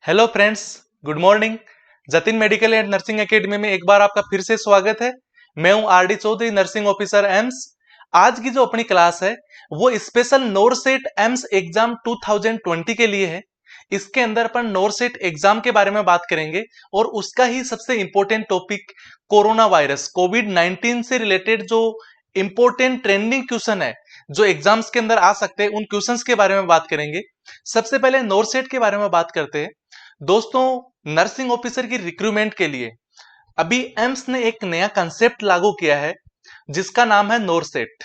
Hello friends, good morning. Jatin medical and nursing academy में एक बार आपका फिर से स्वागत है। मैं हूं RD Chaudhary, nursing officer AIIMS. आज की जो अपनी क्लास है वो स्पेशल नोरसेट एम्स एग्जाम 2020 के लिए है। इसके अंदर अपन नोरसेट एग्जाम के बारे में बात करेंगे और उसका ही सबसे important topic corona virus Covid 19 से रिलेटेड जो इंपॉर्टेंट ट्रेंडिंग क्वेश्चन है जो एग्जाम्स के अंदर आ सकते हैं उन क्वेश्चंस के बारे में बात करेंगे। सबसे पहले नोरसेट के बारे में बात करते हैं। दोस्तों, नर्सिंग ऑफिसर की रिक्रूटमेंट के लिए अभी एम्स ने एक नया कंसेप्ट लागू किया है जिसका नाम है NORCET.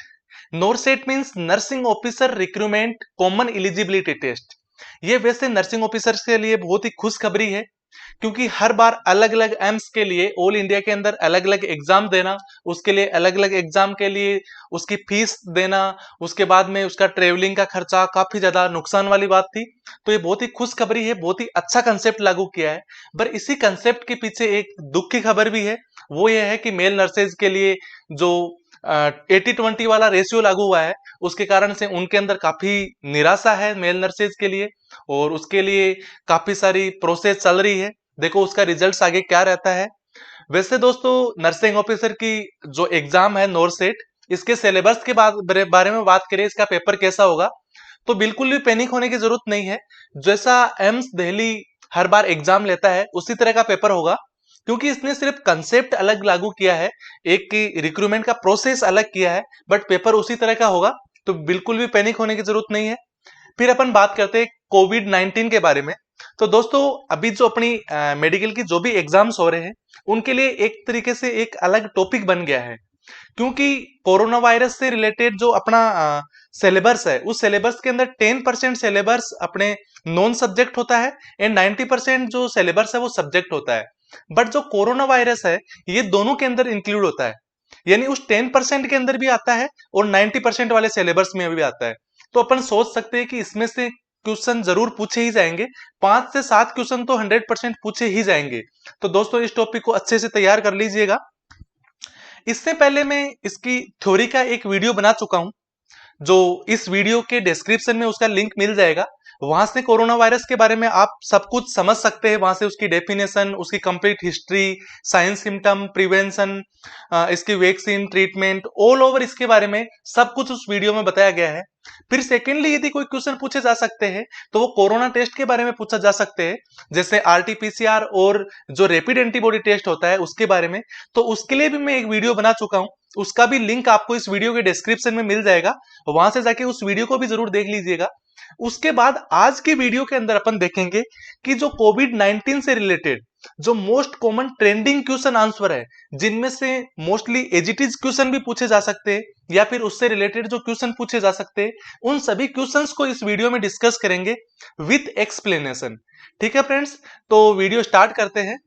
NORCET means nursing officer recruitment common eligibility test. ये वैसे नर्सिंग ऑफिसर्स के लिए बहुत ही खुशखबरी है क्योंकि हर बार अलग अलग एम्स के लिए ऑल इंडिया के अंदर अलग अलग एग्जाम देना, उसके लिए अलग अलग एग्जाम के लिए उसकी फीस देना, उसके बाद में उसका ट्रेवलिंग का खर्चा काफी ज्यादा नुकसान वाली बात थी। तो ये बहुत ही खुशखबरी है, बहुत ही अच्छा कंसेप्ट लागू किया है। पर इसी कंसेप्ट के पीछे एक दुख की खबर भी है। वो ये है कि मेल नर्सेज के लिए जो 80-20 वाला रेशियो लागू हुआ है उसके कारण से उनके अंदर काफी निराशा है मेल नर्सेज के लिए, और उसके लिए काफी सारी प्रोसेस चल रही है। देखो उसका रिजल्ट्स आगे क्या रहता है। वैसे दोस्तों, नर्सिंग ऑफिसर की जो एग्जाम है नोरसेट, इसके सिलेबस के बारे में बात करें, इसका पेपर कैसा होगा, तो बिल्कुल भी पैनिक होने की जरूरत नहीं है। जैसा एम्स दिल्ली हर बार एग्जाम लेता है उसी तरह का पेपर होगा, क्योंकि इसने सिर्फ कंसेप्ट अलग लागू किया है, एक की रिक्रूटमेंट का प्रोसेस अलग किया है, बट पेपर उसी तरह का होगा। तो बिल्कुल भी पैनिक होने की जरूरत नहीं है। फिर अपन बात करते हैं कोविड 19 के बारे में। तो दोस्तों, अभी जो अपनी मेडिकल की जो भी एग्जाम्स हो रहे हैं उनके लिए एक तरीके से एक अलग टॉपिक बन गया है, क्योंकि कोरोना वायरस से रिलेटेड जो अपना सिलेबस है उस सिलेबस के अंदर 10% सिलेबस अपने नॉन सब्जेक्ट होता है एंड 90% जो सिलेबस है वो सब्जेक्ट होता है। बट जो कोरोना वायरस है ये दोनों के अंदर इंक्लूड होता है, यानी उस 10% के अंदर भी आता है और 90% वाले सिलेबस में भी आता है। तो अपन सोच सकते हैं कि इसमें से क्वेश्चन जरूर पूछे ही जाएंगे, 5 से 7 क्वेश्चन तो 100% पूछे ही जाएंगे। तो दोस्तों, इस टॉपिक को अच्छे से तैयार कर लीजिएगा। इससे पहले मैं इसकी थ्योरी का एक वीडियो बना चुका हूं, जो इस वीडियो के डिस्क्रिप्शन में उसका लिंक मिल जाएगा। वहां से कोरोना वायरस के बारे में आप सब कुछ समझ सकते हैं। वहां से उसकी डेफिनेशन, उसकी complete history, science, symptom, prevention, इसकी वैक्सीन, ट्रीटमेंट, ऑल ओवर इसके बारे में सब कुछ उस वीडियो में बताया गया है। फिर सेकेंडली, यदि कोई क्वेश्चन पूछे जा सकते हैं तो वो कोरोना टेस्ट के बारे में पूछा जा सकते हैं, जैसे आरटीपीसीआर और जो रैपिड एंटीबॉडी टेस्ट होता है उसके बारे में। तो उसके लिए भी मैं एक वीडियो बना चुका हूं, उसका भी लिंक आपको इस वीडियो के डिस्क्रिप्शन में मिल जाएगा। वहां से जाके उस वीडियो को भी जरूर देख लीजिएगा। उसके बाद आज की वीडियो के अंदर अपन देखेंगे कि जो कोविड 19 से रिलेटेड जो most common trending question answer है, जिनमें से मोस्टली एजिटिज क्वेश्चन भी पूछे जा सकते हैं या फिर उससे रिलेटेड जो क्वेश्चन पूछे जा सकते हैं, उन सभी क्वेश्चंस को इस वीडियो में डिस्कस करेंगे विथ एक्सप्लेनेशन। ठीक है फ्रेंड्स, तो वीडियो स्टार्ट करते हैं।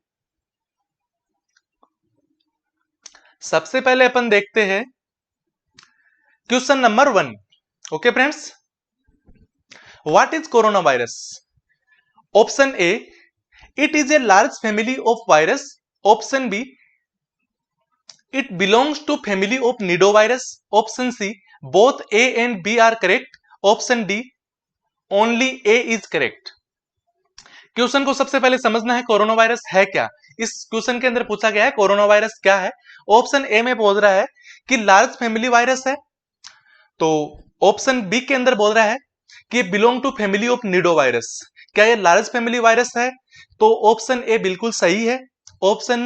सबसे पहले अपन देखते हैं question number 1। Okay friends, what is corona virus? Option A, it is a large family of virus. Option B, it belongs to family of nidovirus. Option C, both A and B are correct. Option D, only A is correct. Question को सबसे पहले समझना है corona virus है क्या। इस question के अंदर पूछा गया है कोरोना वायरस क्या है। ऑप्शन ए में बोल रहा है कि लार्ज फैमिली वायरस है, तो ऑप्शन बी के अंदर बोल रहा है कि बिलोंग टू फैमिली ऑफ निडोवायरस। क्या ये लार्ज फैमिली वायरस है? तो ऑप्शन ए बिल्कुल सही है। ऑप्शन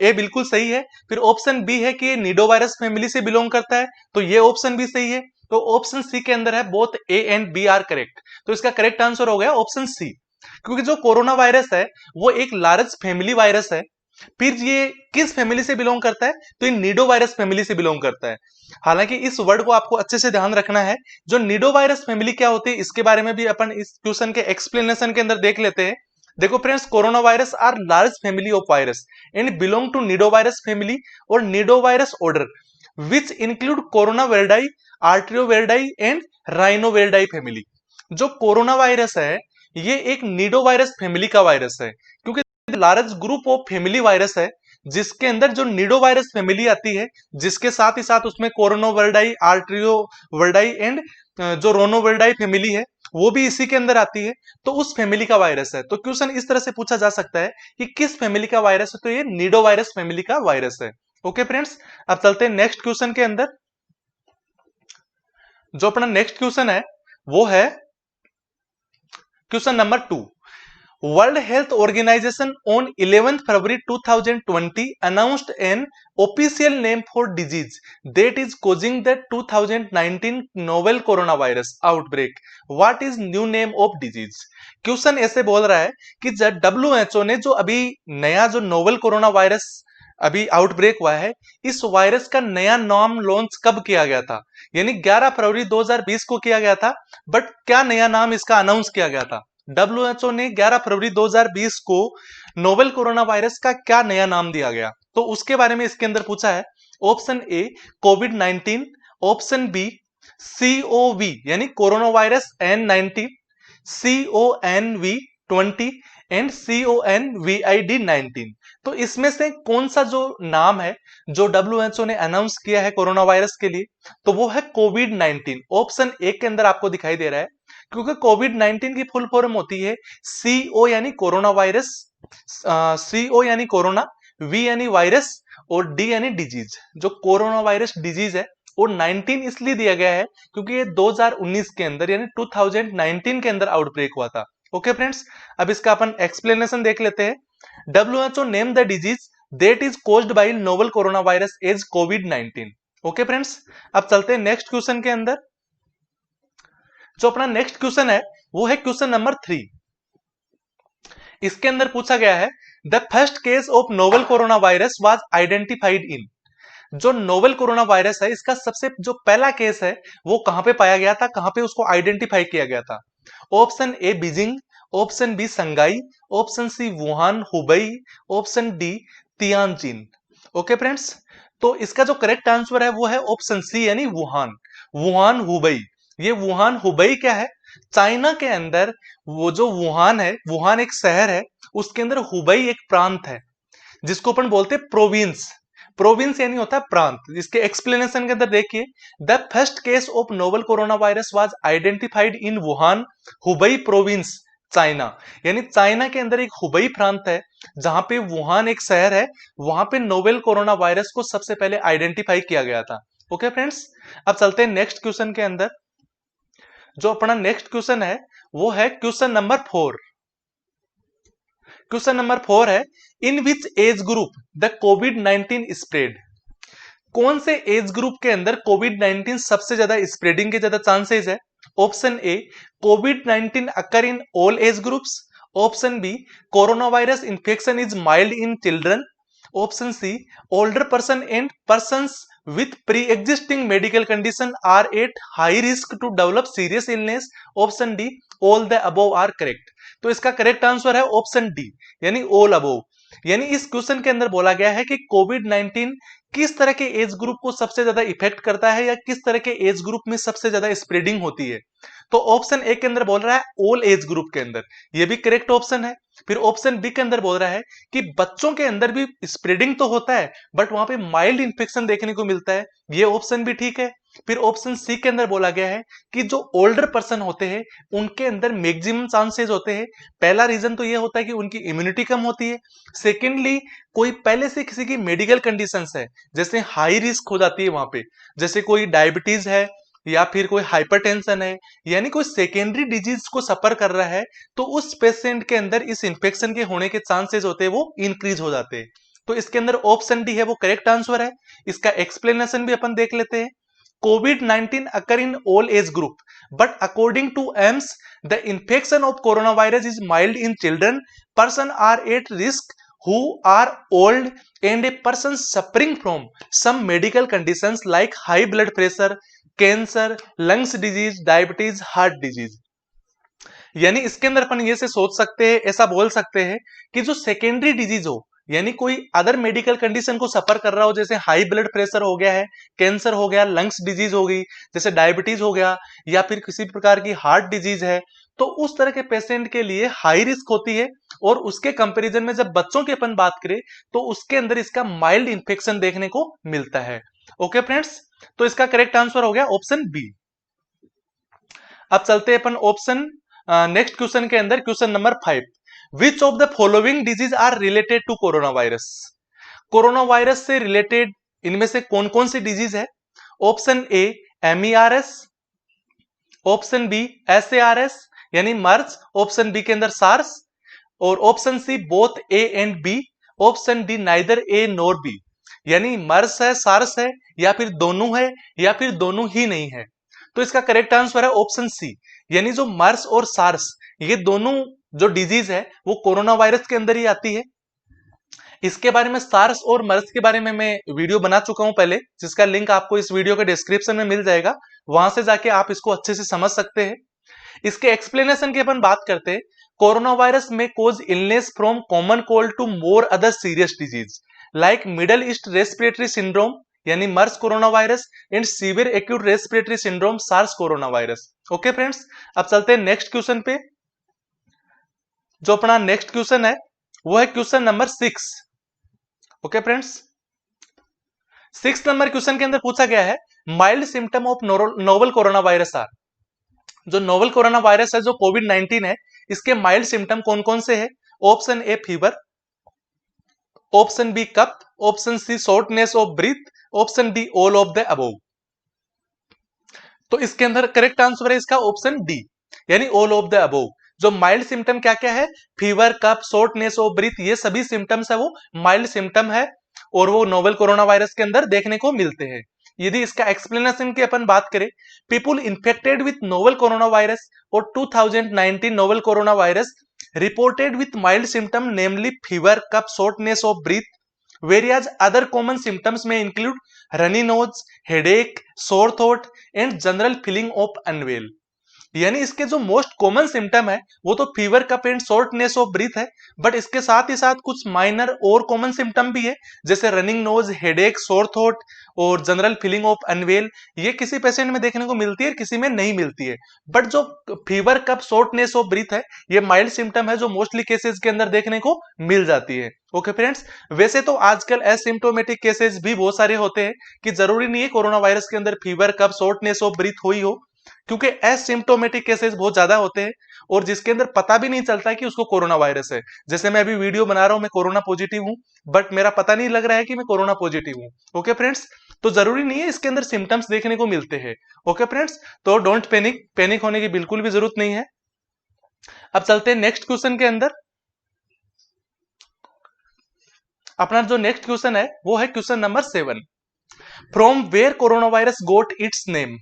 ए बिल्कुल सही है। फिर ऑप्शन बी है कि ये निडोवायरस फैमिली से बिलोंग करता है, तो ये ऑप्शन भी सही है। तो ऑप्शन सी के अंदर है both A and B are correct. तो इसका करेक्ट आंसर हो गया ऑप्शन सी, क्योंकि जो कोरोना वायरस है वो एक लार्ज फैमिली वायरस है। फिर ये किस फैमिली से बिलोंग करता है? तो ये निडो वायरस फैमिली से बिलोंग करता है। हालांकि इस वर्ड को आपको अच्छे से ध्यान रखना है। जो निडो वायरस फैमिली क्या होती है इसके बारे में भी अपन इस क्वेश्चन के एक्सप्लेनेशन के अंदर देख लेते हैं। देखो friends, corona virus are large family of virus and belong to nido virus family और nido virus order which include coronaviridae, arteriviridae and rhinoviridae family. जो कोरोना वायरस है ये एक निडो वायरस फैमिली का वायरस है, क्योंकि large group of family virus है जिसके अंदर जो निडो वायरस फैमिली आती है, जिसके साथ ही साथ उसमें कोरोनोवर्डाई, आर्ट्रियोवर्डाई एंड जो रोनोवर्डाई फैमिली है वो भी इसी के अंदर आती है, तो उस फैमिली का वायरस है। तो क्वेश्चन इस तरह से पूछा जा सकता है कि किस फैमिली का वायरस है, तो ये निडोवायरस फैमिली का वायरस है। ओके फ्रेंड्स, अब चलते हैं नेक्स्ट क्वेश्चन के अंदर। जो अपना नेक्स्ट क्वेश्चन है वो है question number 2। World Health Organization on 11th February 2020 announced an official name for disease that is causing the 2019 novel coronavirus outbreak. What is new name of disease? Question ऐसे बोल रहा है कि जब WHO ने जो अभी नया जो नोवेल कोरोना वायरस अभी आउटब्रेक हुआ है, इस वायरस का नया नाम लॉन्च कब किया गया था? यानी 11 फरवरी 2020 को किया गया था, बट क्या नया नाम इसका अनाउंस किया गया था? WHO ने 11 फरवरी 2020 को नोवेल कोरोना वायरस का क्या नया नाम दिया गया, तो उसके बारे में इसके अंदर पूछा है। ऑप्शन ए कोविड-19, ऑप्शन बी COV यानी corona virus N19, CONV20 and CONVID19। तो इसमें से कौन सा जो नाम है जो WHO ने अनाउंस किया है कोरोना वायरस के लिए, तो वो है कोविड-19। ऑप्शन ए के अंदर आपको दिखाई दे रहा है, क्योंकि कोविड-19 की फुल फॉर्म होती है CO यानी कोरोना वायरस, CO यानी कोरोना, V यानी वायरस और D यानी डिजीज। जो कोरोना वायरस डिजीज है और 19 इसलिए दिया गया है क्योंकि ये 2019 के अंदर यानी 2019 के अंदर आउटब्रेक हुआ था। ओके फ्रेंड्स, अब इसका अपन एक्सप्लेनेशन देख लेते हैं। WHO name the disease that is caused by novel corona virus as कोविड-19। ओके फ्रेंड्स, अब चलते हैं नेक्स्ट क्वेश्चन के अंदर। जो अपना नेक्स्ट क्वेश्चन है वो है क्वेश्चन नंबर 3। इसके अंदर पूछा गया है the first case of novel corona virus was identified in. जो नोवेल कोरोना वायरस है इसका सबसे जो पहला केस है वो कहां पे पाया गया था, कहां पे उसको आइडेंटिफाई किया गया था? Option A Beijing, option B Shanghai, option C Wuhan Hubei, option D Tianjin. Okay friends, तो इसका जो करेक्ट आंसर है वो है ऑप्शन सी यानी वुहान, वुहान हुबई। ये वुहान हुबई क्या है? चाइना के अंदर वो जो वुहान है, वुहान एक शहर है, उसके अंदर हुबई एक प्रांत है जिसको अपन बोलते हैं प्रोविंस। प्रोविंस यानी होता है प्रांत। इसके एक्सप्लेनेशन के अंदर देखिए, the first case of novel corona virus was identified in Wuhan Hubei province China. यानी चाइना के अंदर एक हुबई प्रांत है जहां पे वुहान एक शहर है, वहां पे नोवेल कोरोना वायरस को सबसे पहले आइडेंटिफाई किया गया था। ओके फ्रेंड्स, अब चलते हैं नेक्स्ट क्वेश्चन के अंदर। जो अपना नेक्स्ट क्वेश्चन है वो है क्वेश्चन नंबर 4। क्वेश्चन नंबर 4 है in which age group the कोविड-19 स्प्रेड। कौन से एज ग्रुप के अंदर कोविड-19 सबसे ज्यादा स्प्रेडिंग के ज्यादा चांसेस है? ऑप्शन ए कोविड-19 occur in all age groups, option B corona virus infection is mild in children, option C older person and persons with pre-existing medical condition are at high risk to develop serious illness, option D all the above are correct। तो इसका correct answer है option D यानी all above. यानी इस question के अंदर बोला गया है कि कोविड-19 किस तरह के एज ग्रुप को सबसे ज्यादा इफेक्ट करता है या किस तरह के एज ग्रुप में सबसे ज्यादा स्प्रेडिंग होती है। तो ऑप्शन ए के अंदर बोल रहा है ऑल एज ग्रुप के अंदर, ये भी करेक्ट ऑप्शन है। फिर ऑप्शन बी के अंदर बोल रहा है कि बच्चों के अंदर भी स्प्रेडिंग तो होता है बट वहां पे माइल्ड इंफेक्शन देखने को मिलता है, ये ऑप्शन भी ठीक है। फिर ऑप्शन सी के अंदर बोला गया है कि जो ओल्डर पर्सन होते हैं उनके अंदर मैक्सिमम चांसेस होते हैं। पहला रीजन तो ये होता है कि उनकी इम्यूनिटी कम होती है, सेकेंडली कोई पहले से किसी की मेडिकल कंडीशंस है जैसे हाई रिस्क हो जाती है वहां पे, जैसे कोई डायबिटीज है या फिर कोई हाइपरटेंशन है, यानी कोई सेकेंडरी डिजीज को सफर कर रहा है, तो उस पेशेंट के अंदर इस इंफेक्शन के होने के चांसेस होते हैं वो इंक्रीज हो जाते हैं। तो इसके अंदर ऑप्शन डी है वो करेक्ट आंसर है। इसका एक्सप्लेनेशन भी अपन देख लेते हैं। COVID-19 occur in all age group, but according to AIMS, the infection of coronavirus is mild in children. Person are at risk who are old and a person suffering from some medical conditions like high blood pressure, cancer, lungs disease, diabetes, heart disease। यानी इसके अंदर अपन ये से सोच सकते हैं, ऐसा बोल सकते हैं कि जो सेकेंडरी डिजीज हो यानी कोई अदर मेडिकल कंडीशन को सफर कर रहा हो, जैसे हाई ब्लड प्रेशर हो गया है, कैंसर हो गया, लंग्स डिजीज हो गई, जैसे डायबिटीज हो गया या फिर किसी प्रकार की हार्ट डिजीज है, तो उस तरह के पेशेंट के लिए हाई रिस्क होती है। और उसके कंपैरिजन में जब बच्चों की अपन बात करें तो उसके अंदर इसका माइल्ड इंफेक्शन देखने को मिलता है। ओके फ्रेंड्स, तो इसका करेक्ट आंसर हो गया ऑप्शन बी। अब चलते हैं अपन ऑप्शन नेक्स्ट क्वेश्चन के अंदर, question number 5। Which of the following disease are related to corona virus? Corona virus से रिलेटेड इनमें से कौन कौन सी डिजीज है? Option A MERS, option B SARS यानी मर्स, ऑप्शन बी के अंदर सार्स, और option C both A and B, option D neither A nor B, यानी मर्स है, सार्स है, या फिर दोनों है, या फिर दोनों ही नहीं है। तो इसका करेक्ट आंसर है ऑप्शन सी, यानी जो मर्स और सार्स ये दोनों जो डिजीज है वो कोरोना वायरस के अंदर ही आती है। इसके बारे में, सार्स और मर्स के बारे में मैं वीडियो बना चुका हूं पहले, जिसका लिंक आपको इस वीडियो के डिस्क्रिप्शन में मिल जाएगा, वहां से जाके आप इसको अच्छे से समझ सकते हैं। इसके एक्सप्लेनेशन की अपन बात करते हैं। कोरोना वायरस में cause illness from common cold to more other serious disease like Middle East respiratory syndrome यानी MERS corona virus and severe acute respiratory syndrome SARS corona virus. Okay friends, अब चलते हैं नेक्स्ट क्वेश्चन पे। जो अपना next question है वो है क्वेश्चन नंबर 6। ओके फ्रेंड्स, 6 नंबर क्वेश्चन के अंदर पूछा गया है mild symptom of novel corona virus are. जो नोवल कोरोना वायरस है, जो कोविड-19 है, इसके माइल्ड सिम्टम कौन कौन से हैं? Option A fever, option B cough, option C shortness of breath, option D all of the above. तो इसके अंदर करेक्ट आंसर है इसका ऑप्शन डी, यानी ऑल ऑफ द अबव। जो माइल्ड सिम्टम क्या क्या है? Fever, cough, shortness of breath, ये सभी सिम्टम्स है वो माइल्ड सिम्टम है और वो नोवल कोरोना वायरस के अंदर देखने को मिलते हैं। यदि इसका एक्सप्लेनेशन की अपन बात करें, people infected with novel corona virus और 2019 novel corona virus reported with mild symptom namely fever, cough, shortness of breath, whereas other common symptoms may include runny nose, headache, sore throat and general feeling of unwell। यानी इसके जो most common symptom है वो तो fever, cough and shortness of breath है, but इसके साथ ही साथ कुछ माइनर और कॉमन सिम्टम भी है, जैसे running nose, headache, sore throat और जनरल फीलिंग ऑफ अनवेल। ये किसी पेशेंट में देखने को मिलती है, किसी में नहीं मिलती है, बट जो fever, cough, shortness of breath है ये माइल्ड सिम्टम है जो मोस्टली केसेस के अंदर देखने को मिल जाती है। ओके फ्रेंड्स, वैसे तो आजकल एसिम्प्टोमेटिक केसेस भी बहुत सारे होते हैं कि जरूरी नहीं है कोरोना वायरस के अंदर fever, cough, shortness of breath हुई हो, क्योंकि एसिम्प्टोमेटिक केसेस बहुत ज्यादा होते हैं और जिसके अंदर पता भी नहीं चलता है कि उसको कोरोना वायरस है। जैसे मैं अभी वीडियो बना रहा हूं, मैं कोरोना पॉजिटिव हूं, बट मेरा पता नहीं लग रहा है कि मैं कोरोना पॉजिटिव हूं। ओके फ्रेंड्स, तो जरूरी नहीं है इसके अंदर सिम्टम्स देखने को मिलते हैं। ओके फ्रेंड्स, तो डोंट पैनिक, पैनिक होने की बिल्कुल भी जरूरत नहीं है। अब चलते हैं नेक्स्ट क्वेश्चन के अंदर। अपना जो नेक्स्ट क्वेश्चन है वो है question number 7। From where corona virus got its name.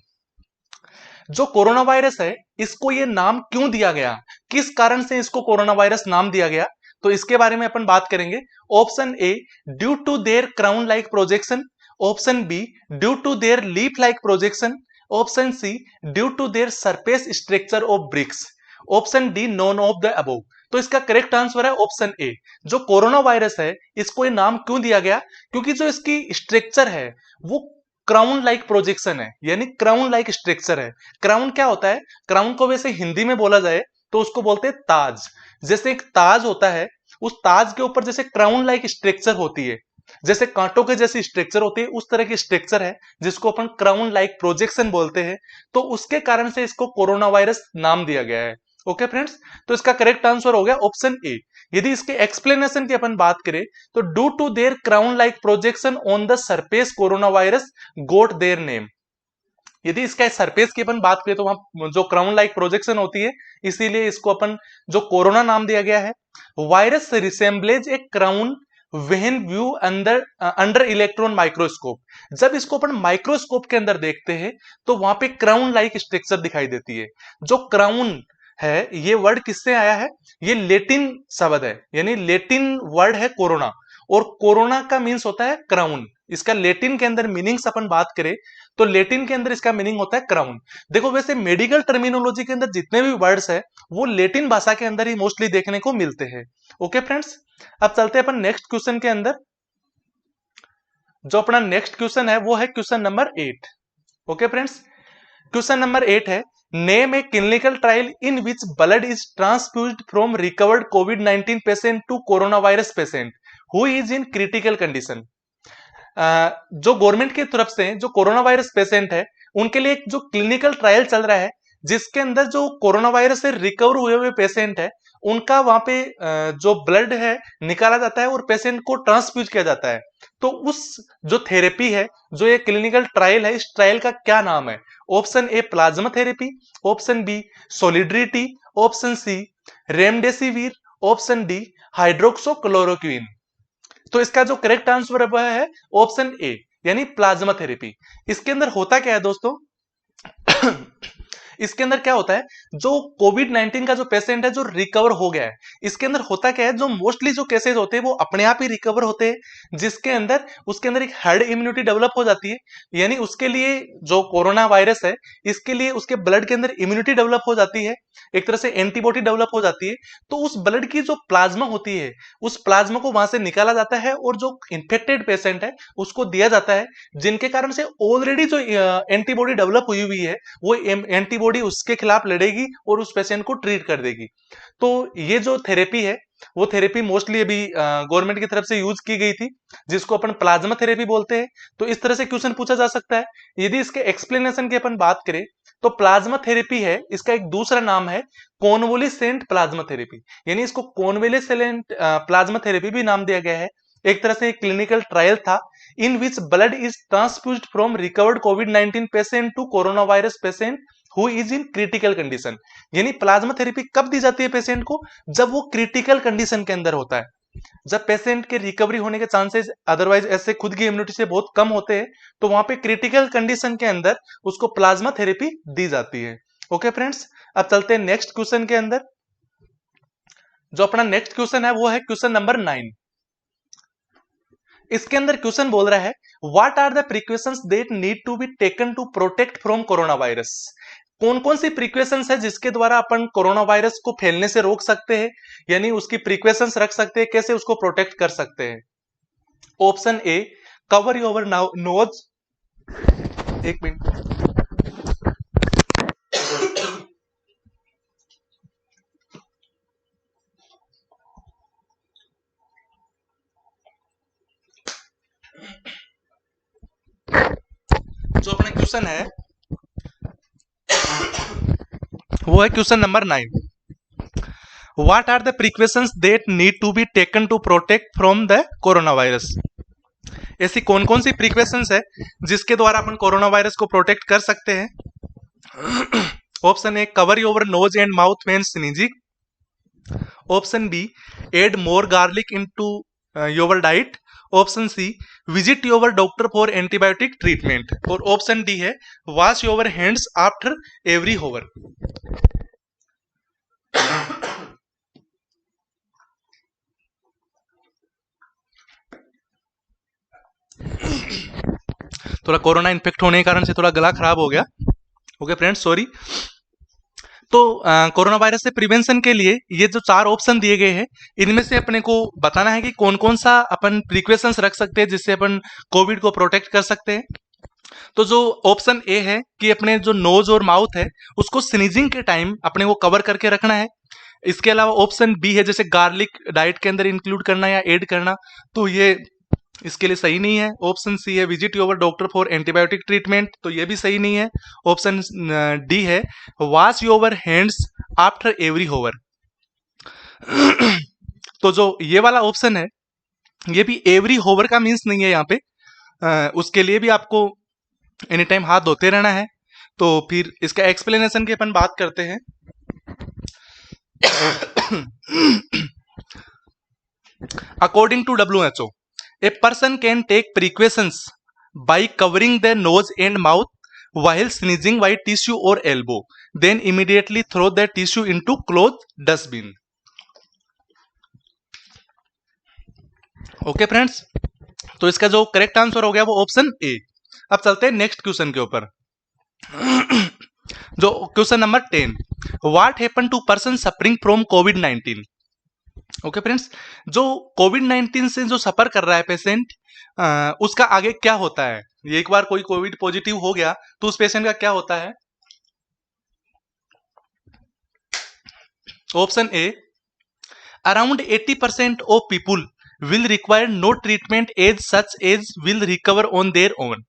जो कोरोना वायरस है इसको ये नाम क्यों दिया गया, किस कारण से इसको कोरोना वायरस नाम दिया गया, तो इसके बारे में अपन बात करेंगे। Option A due to their crown like projection, option B due to their leaf like projection, option C due to their surface structure of bricks, option D none of the above. तो इसका correct answer है option A. जो corona virus है इसको ये नाम क्यों दिया गया, क्योंकि जो इसकी स्ट्रक्चर है वो क्राउन लाइक प्रोजेक्शन है, यानी क्राउन लाइक स्ट्रक्चर है। क्राउन क्या होता है? क्राउन को वैसे हिंदी में बोला जाए तो उसको बोलते हैं ताज। जैसे एक ताज होता है, उस ताज के ऊपर जैसे क्राउन लाइक स्ट्रक्चर होती है, जैसे कांटों के जैसी स्ट्रक्चर होती है, उस तरह की स्ट्रक्चर है जिसको अपन क्राउन लाइक प्रोजेक्शन बोलते हैं। तो उसके कारण से इसको कोरोना वायरस नाम दिया गया है। ओके फ्रेंड्स, तो इसका करेक्ट आंसर हो गया ऑप्शन ए। यदि इसके एक्सप्लेनेशन की अपन बात करें तो due to their crown like projection on the surface corona virus got their name. यदि इसका सरफेस की अपन बात करें तो वहां जो क्राउन लाइक प्रोजेक्शन होती है, इसीलिए इसको अपन जो कोरोना नाम दिया गया है। Virus resemblance a crown when view under electron microscope. जब इसको अपन माइक्रोस्कोप के अंदर देखते हैं तो वहां पे क्राउन लाइक स्ट्रक्चर दिखाई देती है। जो क्राउन है ये वर्ड किससे आया है? ये लेटिन शब्द है, यानी लेटिन वर्ड है कोरोना, और कोरोना का मीन्स होता है क्राउन। इसका लेटिन के अंदर मीनिंग्स अपन बात करें तो लेटिन के अंदर इसका मीनिंग होता है क्राउन। देखो वैसे मेडिकल टर्मिनोलॉजी के अंदर जितने भी वर्ड्स है वो लेटिन भाषा के अंदर ही मोस्टली देखने को मिलते हैं। ओके फ्रेंड्स, अब चलते हैं अपन नेक्स्ट क्वेश्चन के अंदर। जो अपना नेक्स्ट क्वेश्चन है वो है question number 8। Okay friends, question number 8 है name a clinical trial in which blood is transfused from recovered कोविड-19 patient to corona virus patient who is in critical condition. जो गवर्नमेंट की तरफ से जो कोरोना वायरस पेशेंट है उनके लिए एक जो क्लिनिकल ट्रायल चल रहा है जिसके अंदर जो कोरोना वायरस से रिकवर हुए हुए पेशेंट है उनका वहां पे जो ब्लड है निकाला जाता है और पेशेंट को ट्रांसफ्यूज किया जाता है। तो उस जो थेरेपी है, जो ये क्लिनिकल ट्रायल है, इस ट्रायल का क्या नाम है? Option A plasma therapy, option B solidarity, option C remdesivir, option D hydroxychloroquine. तो इसका जो करेक्ट आंसर है ऑप्शन ए यानी प्लाज्मा थेरेपी। इसके अंदर होता क्या है दोस्तों? इसके अंदर क्या होता है, जो कोविड 19 का जो पेशेंट है जो रिकवर हो गया है, इसके अंदर होता क्या है, जो मोस्टली जो केसेस होते हैं वो अपने आप ही रिकवर होते हैं, जिसके अंदर उसके अंदर एक हर्ड इम्यूनिटी डेवलप हो जाती है। यानी उसके लिए जो कोरोना वायरस है इसके लिए उसके ब्लड के अंदर इम्यूनिटी डेवलप हो जाती है, एक तरह से एंटीबॉडी डेवलप हो जाती है। तो उस ब्लड की जो प्लाज्मा होती है उस प्लाज्मा को वहां से निकाला जाता है और जो इन्फेक्टेड पेशेंट है उसको दिया जाता है, जिनके कारण से ऑलरेडी जो एंटीबॉडी डेवलप हुई हुई है वो एंटीबॉडी उसके खिलाफ लड़ेगी और उस पेशेंट को ट्रीट कर देगी। तो ये जो थेरेपी है वो थेरेपी मोस्टली अभी गवर्नमेंट की तरफ से यूज की गई थी, जिसको अपन प्लाज्मा थेरेपी बोलते हैं। तो इस तरह से क्वेश्चन पूछा जा सकता है। यदि इसके एक्सप्लेनेशन की अपन बात करें तो प्लाज्मा थेरेपी है, इसका एक दूसरा नाम है कॉन्वोल्यूसेंट प्लाज्मा थेरेपी, यानी इसको कॉन्वोल्यूसेंट प्लाज्मा थेरेपी भी नाम दिया गया है। एक तरह से एक क्लिनिकल ट्रायल था in which blood is transfused from recovered कोविड-19 patient to corona virus patient who is in critical condition. यानी प्लाज्मा थेरेपी कब दी जाती है पेशेंट को? जब वो क्रिटिकल कंडीशन के अंदर होता है, जब पेशेंट के रिकवरी होने के चांसेस अदरवाइज ऐसे खुद की इम्यूनिटी से बहुत कम होते हैं, तो वहां पे क्रिटिकल कंडीशन के अंदर उसको प्लाज्मा थेरेपी दी जाती है। ओके फ्रेंड्स, अब चलते हैं नेक्स्ट क्वेश्चन के अंदर। जो अपना नेक्स्ट क्वेश्चन है वो है क्वेश्चन नंबर 9। इसके अंदर क्वेश्चन बोल रहा है what are the precautions that need to be taken to protect from corona virus. कौन कौन सी प्रिकॉशंस है जिसके द्वारा अपन कोरोना वायरस को फैलने से रोक सकते हैं, यानी उसकी प्रिकॉशंस रख सकते हैं, कैसे उसको प्रोटेक्ट कर सकते हैं? Option A cover your nose, एक मिनट, जो अपना क्वेश्चन है वो है question number 9। What are the precautions that need to be taken to protect from the corona virus. ऐसी कौन कौन सी प्रिकॉशंस है जिसके द्वारा अपन कोरोना वायरस को प्रोटेक्ट कर सकते हैं? Option A cover your nose and mouth when sneezing, option B add more garlic into your diet, option C visit your doctor for antibiotic treatment, और ऑप्शन डी है wash your hands after every hour. थोड़ा corona infect होने के कारण से थोड़ा गला खराब हो गया। Okay friends, sorry. तो कोरोना वायरस से प्रिवेंशन के लिए ये जो 4 ऑप्शन दिए गए हैं इनमें से अपने को बताना है कि कौन कौन सा अपन प्रिकॉशंस रख सकते हैं जिससे अपन कोविड को प्रोटेक्ट कर सकते हैं। तो जो ऑप्शन ए है कि अपने जो नोज और माउथ है उसको स्नीजिंग के टाइम अपने को कवर करके रखना है। इसके अलावा ऑप्शन बी है जैसे गार्लिक डाइट के अंदर इंक्लूड करना या ऐड करना, तो ये इसके लिए सही नहीं है। ऑप्शन सी है visit your doctor for antibiotic treatment, तो ये भी सही नहीं है। ऑप्शन डी है wash your hands after every hour. तो जो ये वाला ऑप्शन है ये भी एवरी होवर का मीन्स नहीं है यहाँ पे, उसके लिए भी आपको एनी टाइम हाथ धोते रहना है। तो फिर इसका एक्सप्लेनेशन की अपन बात करते हैं। According to WHO, a person can take precautions by covering their nose and mouth while sneezing by tissue or elbow, then immediately throw the tissue into cloth dustbin. Okay friends, तो इसका जो correct answer हो गया वो option A. अब चलते हैं next question के ऊपर। जो question number 10, what happen to person suffering from कोविड-19। ओके फ्रेंड्स, जो कोविड-19 से जो सफर कर रहा है पेशेंट, उसका आगे क्या होता है? एक बार कोई कोविड पॉजिटिव हो गया तो उस पेशेंट का क्या होता है? Option A around 80% of people will require no treatment as such as will recover on their own.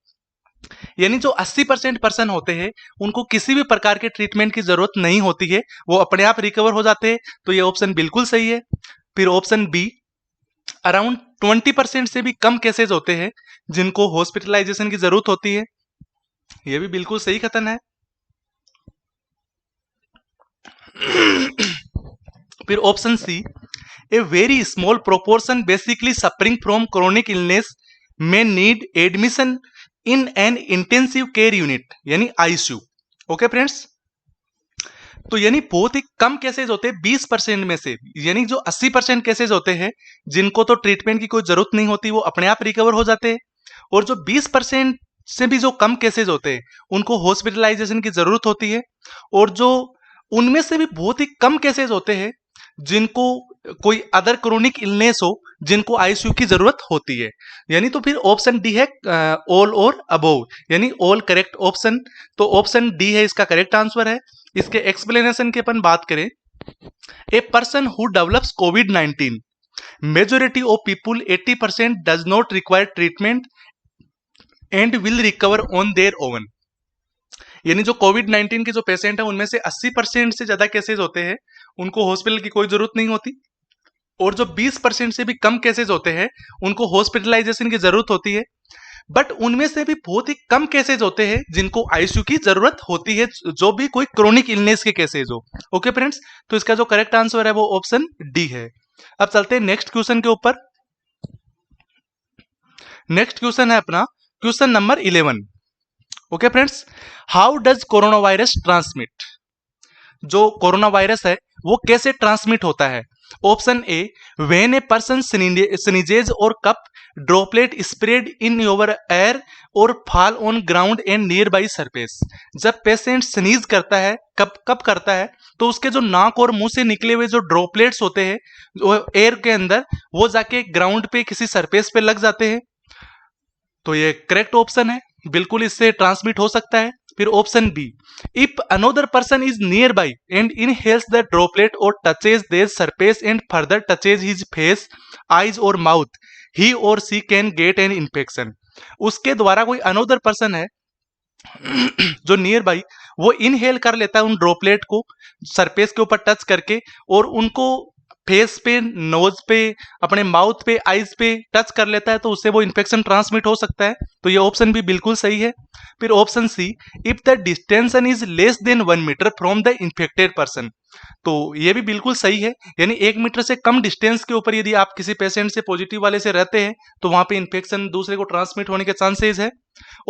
यानी जो 80% पर्सन होते हैं उनको किसी भी प्रकार के ट्रीटमेंट की जरूरत नहीं होती है, वो अपने आप रिकवर हो जाते हैं। तो ये ऑप्शन बिल्कुल सही है। फिर ऑप्शन बी, अराउंड 20% से भी कम केसेस होते हैं जिनको हॉस्पिटलाइजेशन की जरूरत होती है, ये भी बिल्कुल सही कथन है। फिर option C, a very small proportion basically suffering from chronic illness may need admission in an intensive care unit, यानी आईसीयू। ओके फ्रेंड्स, तो यानी बहुत ही कम केसेस होते हैं 20% में से, यानी जो 80% केसेस होते हैं जिनको तो ट्रीटमेंट की कोई जरूरत नहीं होती, वो अपने आप रिकवर हो जाते हैं। और जो 20% से भी जो कम केसेस होते हैं उनको हॉस्पिटलाइजेशन की जरूरत होती है। और जो उनमें से भी बहुत ही कम केसेस होते हैं जिनको कोई अदर क्रोनिक इलनेस हो, जिनको आईसीयू की जरूरत होती है। यानी तो फिर ऑप्शन डी है ऑल और अबोव, यानी ऑल करेक्ट ऑप्शन। तो ऑप्शन डी है इसका करेक्ट आंसर है। इसके एक्सप्लेनेशन की अपन बात करें, a person who develops covid, majority of people 80% does not require treatment and will recover on their own. यानी जो कोविड-19 के जो पेशेंट है उनमें से 80% से ज्यादा केसेस होते हैं उनको हॉस्पिटल की कोई जरूरत नहीं होती, और जो 20% से भी कम केसेस होते हैं उनको हॉस्पिटलाइजेशन की जरूरत होती है। बट उनमें से भी बहुत ही कम केसेस होते हैं जिनको आईसीयू की जरूरत होती है, जो भी कोई क्रोनिक इलनेस के केसेस हो। ओके फ्रेंड्स, तो इसका जो करेक्ट आंसर है वो ऑप्शन डी है। अब चलते हैं नेक्स्ट क्वेश्चन के ऊपर। नेक्स्ट क्वेश्चन है अपना question number 11। Okay friends, how does corona virus transmit? जो कोरोना वायरस है वो कैसे ट्रांसमिट होता है? Option A, when a person sneezes और cough droplet spread in your air और fall on ground and nearby surface. जब patient sneeze करता है, कप करता है, तो उसके जो नाक और मुंह से निकले हुए जो ड्रॉपलेट्स होते हैं एयर के अंदर, वो जाके ग्राउंड पे किसी सरफेस पे लग जाते हैं। तो ये करेक्ट ऑप्शन है, बिल्कुल इससे ट्रांसमिट हो सकता है। फिर option B, if another person is nearby and inhales the droplet और touches their surface and further touches his face, eyes और माउथ, ही और she can get an infection. उसके द्वारा कोई अनदर पर्सन है जो नियर बाई, वो inhale कर लेता है उन ड्रॉपलेट को सरफेस के ऊपर टच करके, और उनको फेस पे, नोज पे, अपने माउथ पे, आईज पे टच कर लेता है, तो उससे वो इन्फेक्शन ट्रांसमिट हो सकता है। तो ये ऑप्शन भी बिल्कुल सही है। फिर option C, if the distension is less than 1 metre from the infected person. तो ये भी बिल्कुल सही है, यानी 1 मीटर से कम डिस्टेंस के ऊपर यदि आप किसी पेशेंट से पॉजिटिव वाले से रहते हैं तो वहां पे इन्फेक्शन दूसरे को ट्रांसमिट होने के चांसेस है।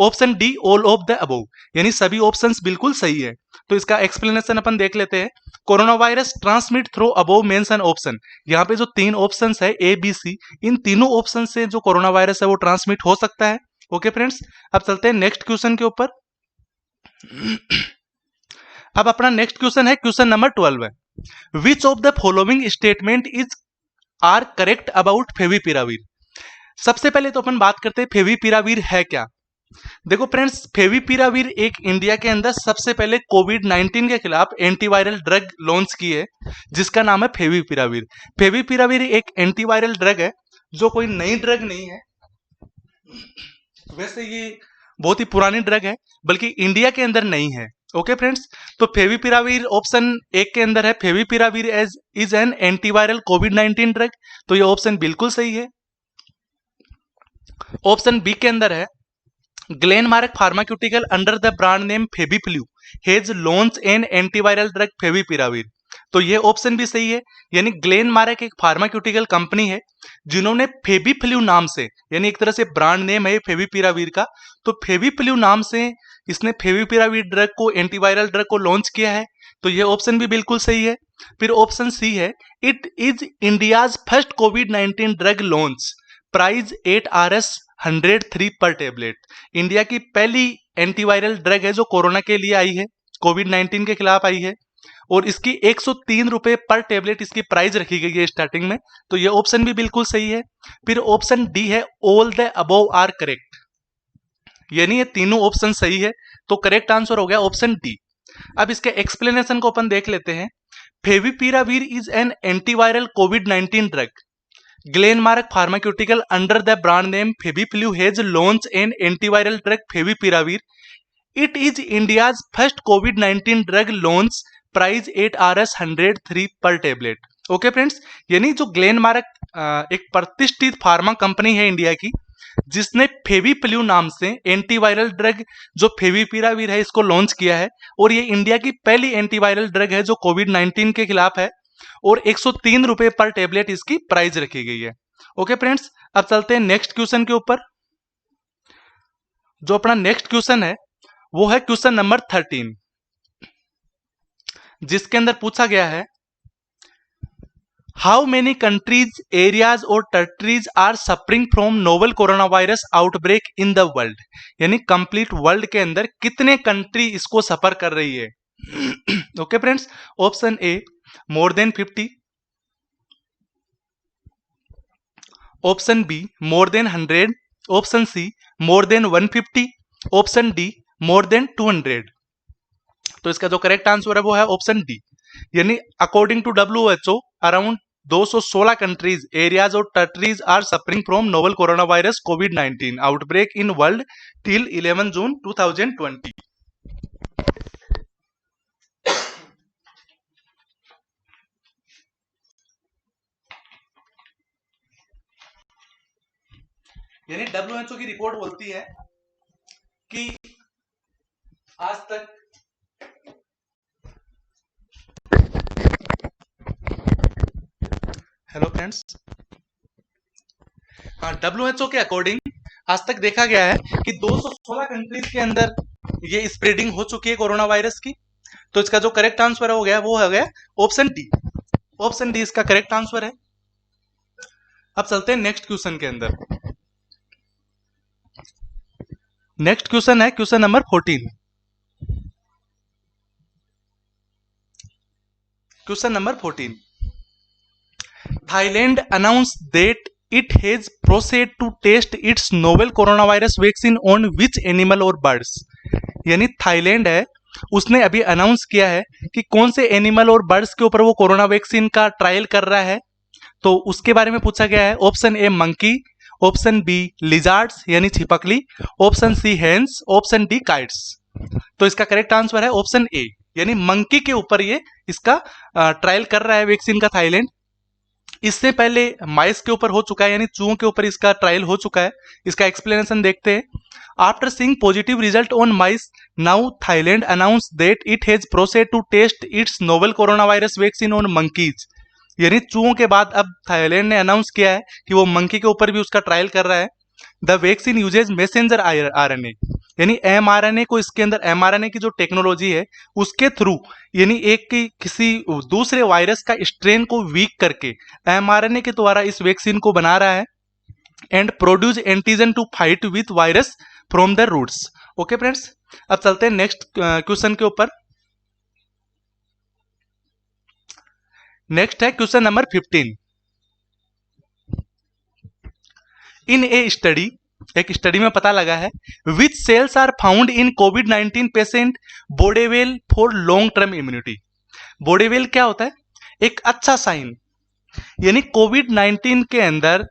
Option D, all of the above, यानी सभी ऑप्शंस बिल्कुल सही है। तो इसका एक्सप्लेनेशन अपन देख लेते हैं। Corona virus transmit through above mention option. यहाँ पे जो 3 ऑप्शंस है ए बी सी, इन तीनों ऑप्शन से जो कोरोना वायरस है वो ट्रांसमिट हो सकता है। ओके फ्रेंड्स, अब चलते हैं नेक्स्ट क्वेश्चन के ऊपर। अब अपना नेक्स्ट क्वेश्चन है क्वेश्चन नंबर 12 है, which of the following statement is are correct about favipiravir? सबसे पहले तो अपन बात करते हैं फेविपिराविर है क्या। देखो फ्रेंड्स, फेविपिराविर एक इंडिया के अंदर सबसे पहले कोविड-19 के खिलाफ एंटीवायरल ड्रग लॉन्च की है, जिसका नाम है फेविपिराविर। फेविपिराविर एक एंटीवायरल ड्रग है, जो कोई नई ड्रग नहीं है। वैसे ये बहुत ही पुरानी ड्रग है, बल्कि इंडिया के अंदर नहीं है। ओके फ्रेंड्स, तो फेविपिराविर ऑप्शन एक के अंदर है, favipiravir as is an antiviral कोविड-19 ड्रग। तो ये ऑप्शन बिल्कुल सही है। ऑप्शन बी के अंदर है, Glenmark pharmaceutical under the brand name FabiFlu has launch N antiviral drug favipiravir. तो ये ऑप्शन भी सही है, यानी ग्लेनमार्क एक फार्मास्यूटिकल कंपनी है जिन्होंने फेविफ्लू नाम से, यानी एक तरह से ब्रांड नेम है फेविपिराविर का, तो फेविफ्लू नाम से इसने फेविपिराविर ड्रग को, एंटीवायरल ड्रग को लॉन्च किया है। तो ये ऑप्शन भी बिल्कुल सही है। फिर ऑप्शन सी है, it is India's first covid drug launch, price 8 RS 103 पर टेबलेट। इंडिया की पहली एंटीवायरल ड्रग है जो कोरोना के लिए आई है, कोविड-19 के खिलाफ आई है, और इसकी 103 रुपए पर टेबलेट इसकी प्राइस रखी गई है स्टार्टिंग में। तो ये ऑप्शन भी बिल्कुल सही है। फिर ऑप्शन डी है, all the above are correct, यानी ये तीनों ऑप्शन सही है। तो करेक्ट आंसर हो गया ऑप्शन डी। अब इसके एक्सप्लेनेशन को अपन देख लेते हैं। फेविपिराविर इज एन एंटीवायरल कोविड-19 drug Glenmark Pharmaceutical under the brand name Feviflu has launched an antiviral drug Favipiravir. It is India's first COVID-19 drug launch, price at Rs 103 per tablet. Okay friends, यानी जो Glenmark एक प्रतिष्ठित pharma company है India की, जिसने फेविपिल्यू नाम से antiviral drug जो फेविपिराविर है इसको लॉन्च किया है, और ये इंडिया की पहली एंटीवायरल ड्रग है जो कोविड-19 के खिलाफ है, और 103 रुपए पर टेबलेट इसकी प्राइस रखी गई है। ओके फ्रेंड्स, अब चलते हैं नेक्स्ट क्वेश्चन के ऊपर। जो अपना नेक्स्ट क्वेश्चन है वो है क्वेश्चन नंबर 13, जिसके अंदर पूछा गया है हाउ मेनी कंट्रीज, एरियाज और territories are suffering from novel corona virus outbreak in the world. यानी कंप्लीट वर्ल्ड के अंदर कितने कंट्री इसको सफर कर रही है। Okay friends, option A more than 50, option B more than 100, option C more than 150, option D more than 200। तो इसका जो करेक्ट आंसर है वो है ऑप्शन डी, यानी according to WHO around 216 countries, areas और territories are suffering from novel corona virus कोविड-19 outbreak in world till 11 June 2020। यानी WHO की रिपोर्ट बोलती है कि आज तक हेलो फ्रेंड्स, हाँ, WHO के अकॉर्डिंग आज तक देखा गया है कि 216 कंट्रीज के अंदर ये स्प्रेडिंग हो चुकी है कोरोना वायरस की। तो इसका जो करेक्ट आंसर हो गया वो हो गया ऑप्शन डी। ऑप्शन डी इसका करेक्ट आंसर है। अब चलते हैं नेक्स्ट क्वेश्चन के अंदर। नेक्स्ट क्वेश्चन है question number 14। Question number 14, Thailand announced that it has proceeded to test its novel coronavirus vaccine on which animal or birds। यानी Thailand है, उसने अभी अनाउंस किया है कि कौन से एनिमल और बर्ड्स के ऊपर वो कोरोना वैक्सीन का ट्रायल कर रहा है। तो उसके बारे में पूछा गया है। Option A monkey, option B lizards यानी छिपकली, option C hens, option D kites. तो इसका करेक्ट आंसर है ऑप्शन ए, यानी मंकी के ऊपर ये इसका ट्रायल कर रहा है वैक्सीन का थाईलैंड। इससे पहले माइस के ऊपर हो चुका है, यानी चूहों के ऊपर इसका ट्रायल हो चुका है। इसका एक्सप्लेनेशन देखते हैं। After seeing positive result on mice, now Thailand announce that it has proceed to test its novel corona virus vaccine on monkeys. यानी चूहों के बाद अब थाईलैंड ने अनाउंस किया है कि वो मंकी के ऊपर भी उसका ट्रायल कर रहा है। The vaccine uses messenger RNA, यानी mRNA को, इसके अंदर mRNA की जो टेक्नोलॉजी है उसके थ्रू, यानी एक किसी दूसरे वायरस का स्ट्रेन को वीक करके mRNA के द्वारा इस वैक्सीन को बना रहा है and produce antigen to fight with virus from the roots. Okay friends, अब चलते हैं नेक्स्ट क्वेश्चन के ऊपर। नेक्स्ट है question number 15। In a study, एक स्टडी में पता लगा है which cells are found in कोविड-19 patient bode well for long term immunity. Bode well क्या होता है? एक अच्छा साइन, यानी कोविड-19 के अंदर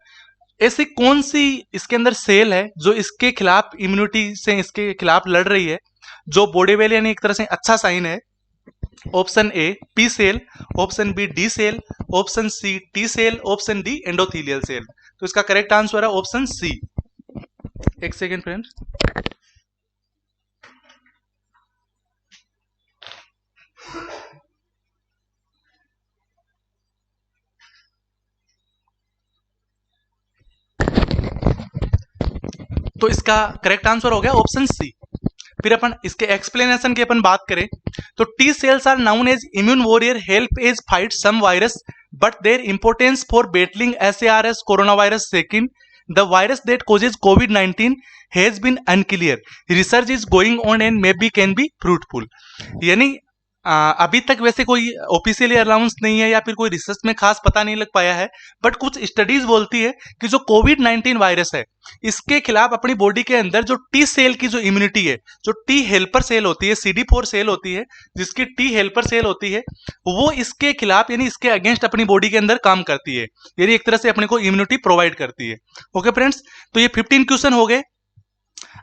ऐसी कौन सी इसके अंदर सेल है जो इसके खिलाफ इम्यूनिटी से इसके खिलाफ लड़ रही है, जो बोडेवेल यानी एक तरह से अच्छा साइन है। Option A P cell, option B D cell, option C T cell, option D endothelial cell. तो इसका करेक्ट आंसर है ऑप्शन सी। एक सेकेंड फ्रेंड्स, तो इसका करेक्ट आंसर हो गया ऑप्शन सी। फिर अपन इसके एक्सप्लेनेशन की अपन बात करें तो T cells are known as immune warrior, help as fight some virus but their importance for battling SARS corona virus second the virus that causes कोविड-19 has been unclear, research is going on and may be can be fruitful. यानी अभी तक वैसे कोई officially announce नहीं है या फिर कोई रिसर्च में खास पता नहीं लग पाया है, बट कुछ स्टडीज बोलती है कि जो कोविड-19 वायरस है, इसके खिलाफ अपनी बॉडी के अंदर जो टी सेल की जो इम्यूनिटी है, जो टी हेल्पर सेल होती है, CD4 सेल होती है, जिसकी टी हेल्पर सेल होती है, वो इसके खिलाफ यानी इसके अगेंस्ट अपनी बॉडी के अंदर काम करती है, यानी एक तरह से अपने को इम्यूनिटी प्रोवाइड करती है। ओके फ्रेंड्स, तो ये 15 क्वेश्चन हो गए।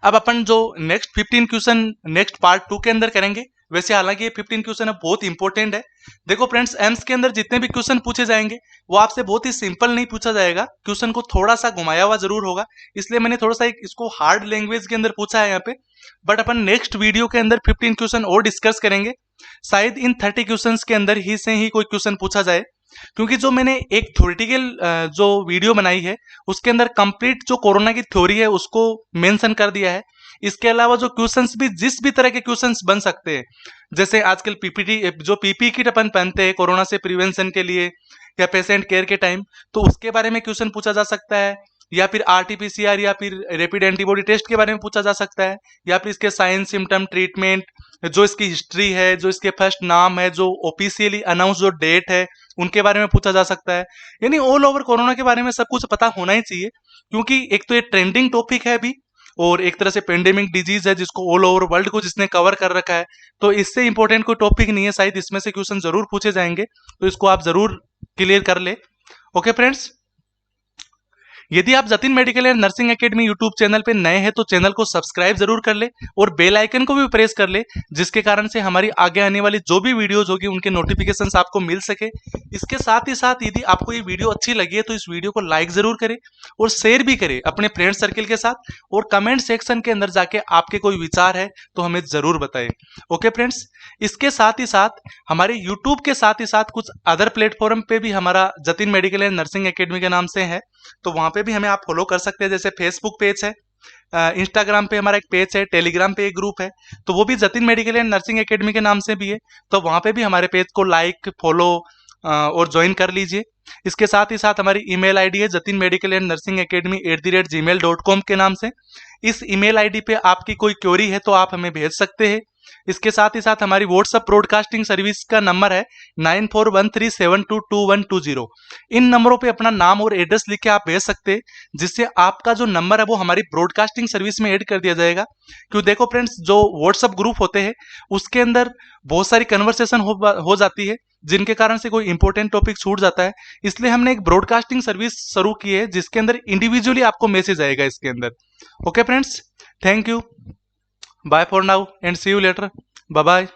अब अपन जो नेक्स्ट 15 क्वेश्चन नेक्स्ट पार्ट 2 के अंदर करेंगे। वैसे हालांकि ये 15 क्वेश्चन बहुत इंपॉर्टेंट है। देखो फ्रेंड्स, एम्स के अंदर जितने भी क्वेश्चन पूछे जाएंगे वो आपसे बहुत ही सिंपल नहीं पूछा जाएगा, क्वेश्चन को थोड़ा सा घुमाया हुआ जरूर होगा, इसलिए मैंने थोड़ा सा इसको हार्ड लैंग्वेज के अंदर पूछा है यहाँ पे। बट अपन नेक्स्ट वीडियो के अंदर 15 क्वेश्चन और डिस्कस करेंगे, शायद इन 30 क्वेश्चन के अंदर ही से ही कोई क्वेश्चन पूछा जाए, क्योंकि जो मैंने एक थ्योरेटिकल जो वीडियो बनाई है उसके अंदर कंप्लीट जो कोरोना की थ्योरी है उसको मेंशन कर दिया है। इसके अलावा जो क्वेश्चंस भी जिस भी तरह के क्वेश्चंस बन सकते हैं, जैसे आजकल पीपीटी जो पीपी किट अपन पहनते हैं कोरोना से प्रिवेंशन के लिए या पेशेंट केयर के टाइम, तो उसके बारे में क्वेश्चन पूछा जा सकता है, या फिर RT-PCR या फिर रैपिड एंटीबॉडी टेस्ट के बारे में पूछा जा सकता है, या फिर इसके साइन सिम्टम ट्रीटमेंट, जो इसकी हिस्ट्री है, जो इसके फर्स्ट नाम है, जो ऑफिशियली अनाउंस जो डेट है उनके बारे में पूछा जा सकता है। यानी ऑल ओवर कोरोना के बारे में सब कुछ पता होना ही चाहिए, क्योंकि एक तो ये ट्रेंडिंग टॉपिक है अभी, और एक तरह से पेंडेमिक डिजीज है जिसको ऑल ओवर वर्ल्ड को जिसने कवर कर रखा है, तो इससे इंपॉर्टेंट कोई टॉपिक नहीं है, शायद इसमें से क्वेश्चन जरूर पूछे जाएंगे, तो इसको आप जरूर क्लियर कर ले। ओके फ्रेंड्स, यदि आप Jatin medical and nursing academy YouTube channel पे नए हैं तो चैनल को सब्सक्राइब जरूर कर ले और बेल आइकन को भी प्रेस कर ले, जिसके कारण से हमारी आगे आने वाली जो भी वीडियोज होगी उनके नोटिफिकेशंस आपको मिल सके। इसके साथ ही साथ यदि आपको ये वीडियो अच्छी लगी है तो इस वीडियो को लाइक जरूर करें और शेयर भी करें अपने फ्रेंड सर्किल के साथ, और कमेंट सेक्शन के अंदर जाके आपके कोई विचार है तो हमें जरूर बताएं। ओके फ्रेंड्स, इसके साथ ही साथ हमारे यूट्यूब के साथ ही साथ कुछ अदर प्लेटफॉर्म पे भी हमारा Jatin medical and nursing academy के नाम से है, तो वहां पे भी हमें आप फॉलो कर सकते हैं। जैसे फेसबुक पेज है, इंस्टाग्राम पे हमारा एक पेज है, टेलीग्राम पे एक ग्रुप है, तो वो भी Jatin medical and nursing academy के नाम से भी है, तो वहां पे भी हमारे पेज को लाइक फॉलो और ज्वाइन कर लीजिए। इसके साथ ही साथ हमारी ईमेल आईडी है Jatin medical and nursing academy @gmail.com के नाम से। इस ईमेल आईडी पे आपकी कोई क्वेरी है तो आप हमें भेज सकते हैं। इसके साथ ही साथ हमारी व्हाट्सएप ब्रॉडकास्टिंग सर्विस का नंबर है 9413722120। इन नंबरों पे अपना नाम और एड्रेस लिख के आप भेज सकते हैं, जिससे आपका जो नंबर है वो हमारी ब्रॉडकास्टिंग सर्विस में ऐड कर दिया जाएगा। क्यों देखो फ्रेंड्स, जो व्हाट्सएप ग्रुप होते हैं उसके अंदर बहुत सारी कन्वर्सेशन हो जाती है, जिनके कारण से कोई इंपॉर्टेंट टॉपिक छूट जाता है, इसलिए हमने एक ब्रॉडकास्टिंग सर्विस शुरू की है जिसके अंदर इंडिविजुअली आपको मैसेज आएगा इसके अंदर। Okay friends, thank you, bye for now and see you later, bye bye.